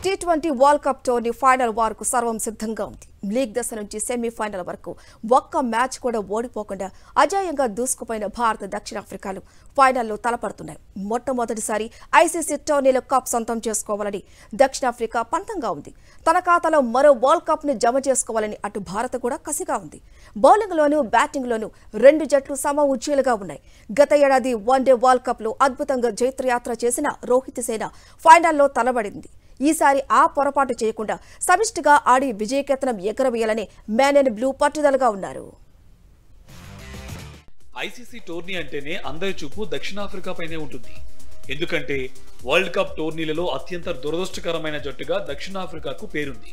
T20 world cup tourney final వరకు సర్వం సిద్ధంగా ఉంది. లీగ్ దశ నుంచి సెమీఫైనల్ వరకు ఒక్క మ్యాచ్ కూడా ఓడిపోకుండా అజేయంగా దూసుకుపోయిన భారత దక్షిణాఫ్రికాలు ఫైనల్లో తలపడుతున్నాయి. మొట్టమొదటిసారి ఐసీసీ టోర్నీలో కప్ సొంతం చేసుకోవాలని దక్షిణాఫ్రికా పంతంగా ఉంది. తన ఖాతాలో మరో వరల్డ్ కప్ ను జమ చేసుకోవాలని అటు భారత్ కూడా కసిగా ఉంది. బౌలింగ్ లోనూ బ్యాటింగ్ లోనూ రెండు జట్లు సమ ఉజ్జీలుగా ఉన్నాయి. గత ఏడాది వన్డే వరల్డ్ కప్ లో అద్భుతంగా జైత్రయాత్ర చేసిన రోహిత్ సేన ఫైనల్లో తలబడింది. ఈసారి ఆ పొరపాటు చేయకుండా సమిష్టిగా ఆడి విజయకేతనం ఎగరవేయాలని మ్యాన్ అండ్ బ్లూ పట్టుదలగా ఉన్నారు. ఐసీసీ టోర్నీ అంటేనే అందరి చూపు దక్షిణాఫ్రికా పైనే ఉంటుంది. ఎందుకంటే వరల్డ్ కప్ టోర్నీలలో అత్యంత దురదృష్టకరమైన జట్టుగా దక్షిణాఫ్రికాకు పేరుంది.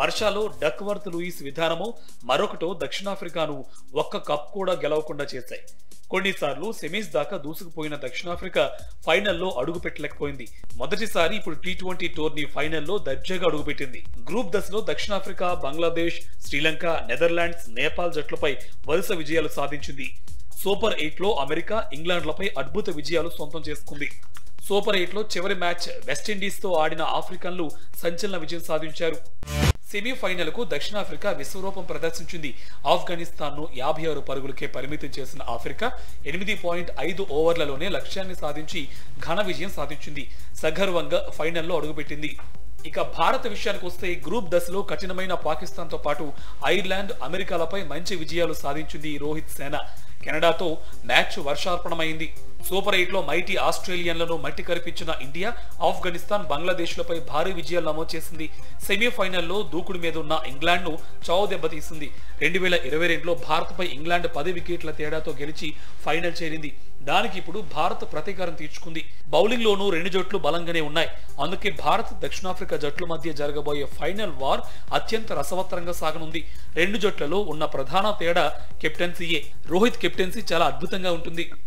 వర్షాలో డక్వర్త్ లూయిస్ విధానమో మరొకటో దక్షిణాఫ్రికాను ఒక్క కప్ కూడా గెలవకుండా చేశాయి. కొన్నిసార్లు సెమీస్ దాకా దూసుకుపోయిన దక్షిణాఫ్రికా ఫైనల్లో అడుగు పెట్టలేకపోయింది. మొదటిసారి ఇప్పుడు T20 టోర్నీ ఫైనల్లో దర్జాగా అడుగుపెట్టింది. గ్రూప్ దశలో దక్షిణాఫ్రికా, బంగ్లాదేశ్, శ్రీలంక, నెదర్లాండ్స్, నేపాల్ జట్లపై వరుస విజయాలు సాధించింది. సూపర్ 8లో అమెరికా, ఇంగ్లాండ్లపై అద్భుత విజయాలు సొంతం చేసుకుంది. సూపర్ 8లో చివరి మ్యాచ్ వెస్టిండీస్ తో ఆడిన ఆఫ్రికన్లు సంచలన విజయం సాధించారు. సెమీఫైనల్ కు దక్షిణాఫ్రికా విశ్వరూపం ప్రదర్శించింది. ఆఫ్ఘనిస్తాన్ ను 56 పరుగులకే పరిమితం చేసిన ఆఫ్రికా 8.5 ఓవర్లలోనే లక్ష్యాన్ని సాధించి ఘన విజయం సాధించింది. సగర్వంగా ఫైనల్లో అడుగుపెట్టింది. ఇక భారత విషయానికి వస్తే గ్రూప్ దశలో కఠినమైన పాకిస్తాన్ తో పాటు ఐర్లాండ్, అమెరికాలపై మంచి విజయాలు సాధించింది రోహిత్ సేన. కెనడాతో మ్యాచ్ వర్షార్పణమైంది. సూపర్ 8లో మైటీ ఆస్ట్రేలియన్లను మట్టి కరిపించిన ఇండియా, ఆఫ్ఘనిస్తాన్, బంగ్లాదేశ్లపై భారీ విజయాలు నమోదు చేసింది. సెమీఫైనల్లో దూకుడు మీద ఉన్న ఇంగ్లాండ్ ను చావు దెబ్బతీసింది. 2022లో భారత్పై ఇంగ్లాండ్ 10 వికెట్ల తేడాతో గెలిచి ఫైనల్ చేరింది. దానికి ఇప్పుడు భారత్ ప్రతీకారం తీర్చుకుంది. బౌలింగ్ లోనూ రెండు జట్లు బలంగానే ఉన్నాయి. అందుకే భారత్, దక్షిణాఫ్రికా జట్ల మధ్య జరగబోయే ఫైనల్ వార్ అత్యంత రసవత్తరంగా సాగనుంది. రెండు జట్లలో ఉన్న ప్రధాన తేడా కెప్టెన్సీయే. రోహిత్ కెప్టెన్సీ చాలా అద్భుతంగా ఉంటుంది.